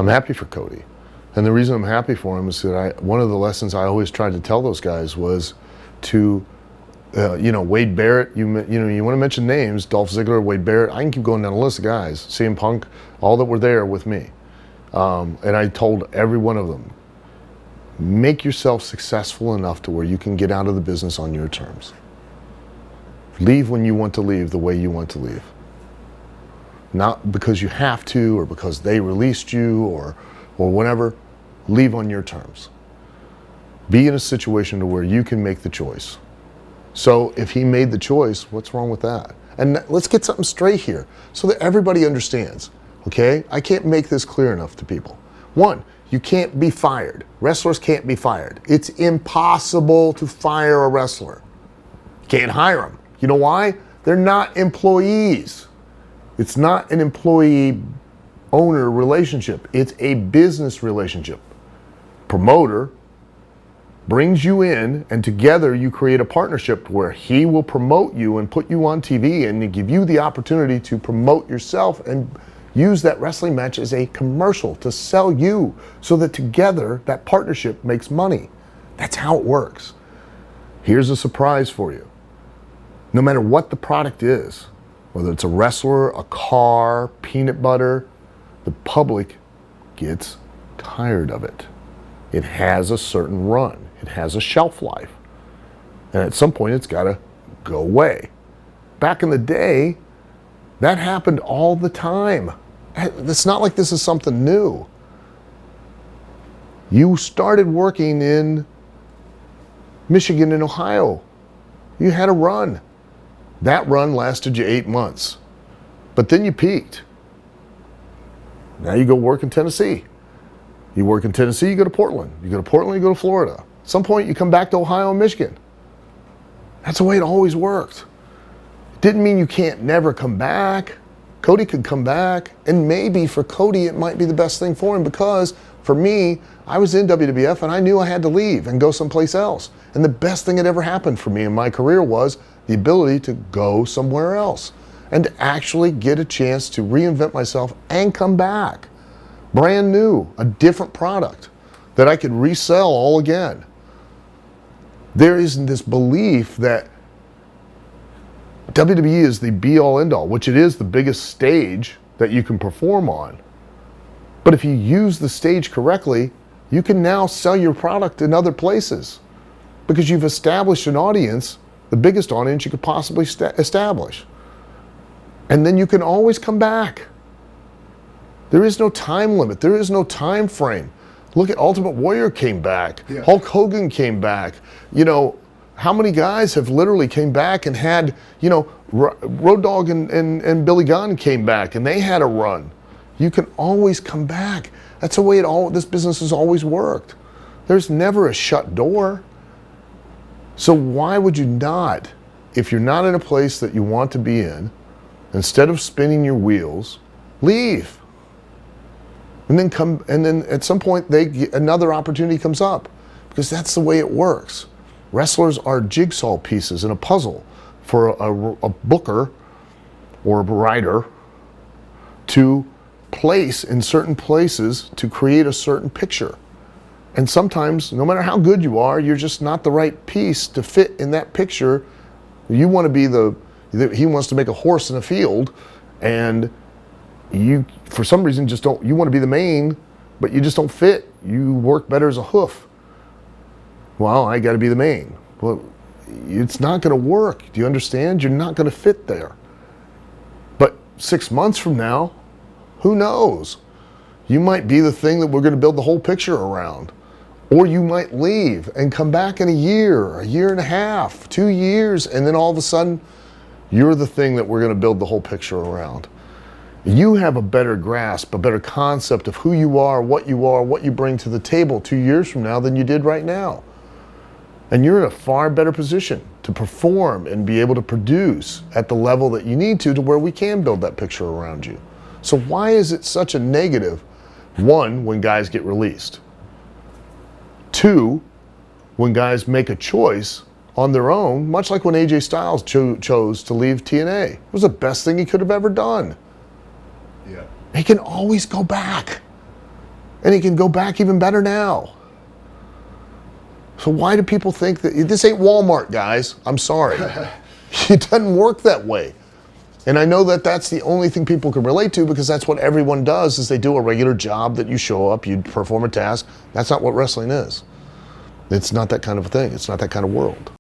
I'm happy for Cody. And the reason I'm happy for him is that one of the lessons I always tried to tell those guys was to, Wade Barrett, you want to mention names, Dolph Ziggler, Wade Barrett, I can keep going down the list of guys, CM Punk, all that were there with me. And I told every one of them, make yourself successful enough to where you can get out of the business on your terms. Leave when you want to leave the way you want to leave. Not because you have to or because they released you or whatever. Leave on your terms. Be in a situation to where you can make the choice. So if he made the choice, what's wrong with that? And let's get something straight here so that everybody understands, okay? I can't make this clear enough to people. One, you can't be fired. Wrestlers can't be fired. It's impossible to fire a wrestler. You can't hire them. You know why? They're not employees. It's not an employee-owner relationship. It's a business relationship. Promoter brings you in, and together you create a partnership where he will promote you and put you on TV and give you the opportunity to promote yourself and use that wrestling match as a commercial to sell you so that together that partnership makes money. That's how it works. Here's a surprise for you. No matter what the product is, whether it's a wrestler, a car, peanut butter, the public gets tired of it. It has a certain run. It has a shelf life. And at some point, it's got to go away. Back in the day, that happened all the time. It's not like this is something new. You started working in Michigan and Ohio. You had a run. That run lasted you 8 months. But then you peaked. Now you go work in Tennessee. You work in Tennessee, you go to Portland. You go to Portland, you go to Florida. At some point, you come back to Ohio and Michigan. That's the way it always worked. It didn't mean you can't never come back. Cody could come back, and maybe for Cody, it might be the best thing for him because for me, I was in WWF and I knew I had to leave and go someplace else. And the best thing that ever happened for me in my career was the ability to go somewhere else and to actually get a chance to reinvent myself and come back. Brand new, a different product that I could resell all again. There isn't this belief that WWE is the be-all, end-all, which it is the biggest stage that you can perform on. But if you use the stage correctly, you can now sell your product in other places because you've established an audience, the biggest audience you could possibly establish. And then you can always come back. There is no time limit. There is no time frame. Look at Ultimate Warrior came back. Yeah. Hulk Hogan came back. How many guys have literally came back and had, Road Dogg and Billy Gunn came back and they had a run. You can always come back. That's the way this business has always worked. There's never a shut door. So why would you not, if you're not in a place that you want to be in, instead of spinning your wheels, leave. And then at some point another opportunity comes up because that's the way it works. Wrestlers are jigsaw pieces in a puzzle for a booker or a writer to place in certain places to create a certain picture. And sometimes, no matter how good you are, you're just not the right piece to fit in that picture. You want to be he wants to make a horse in a field, and you, for some reason, you want to be the main, but you just don't fit. You work better as a hoof. Well, I got to be the main. Well, it's not going to work. Do you understand? You're not going to fit there. But 6 months from now, who knows? You might be the thing that we're going to build the whole picture around. Or you might leave and come back in a year and a half, 2 years, and then all of a sudden, you're the thing that we're going to build the whole picture around. You have a better grasp, a better concept of who you are, what you bring to the table 2 years from now than you did right now. And you're in a far better position to perform and be able to produce at the level that you need to where we can build that picture around you. So why is it such a negative, one, when guys get released? Two, when guys make a choice on their own, much like when AJ Styles chose to leave TNA. It was the best thing he could have ever done. Yeah. He can always go back. And he can go back even better now. So why do people think that this ain't Walmart, guys? I'm sorry. It doesn't work that way. And I know that that's the only thing people can relate to, because that's what everyone does, is they do a regular job that you show up, you perform a task. That's not what wrestling is. It's not that kind of a thing. It's not that kind of world.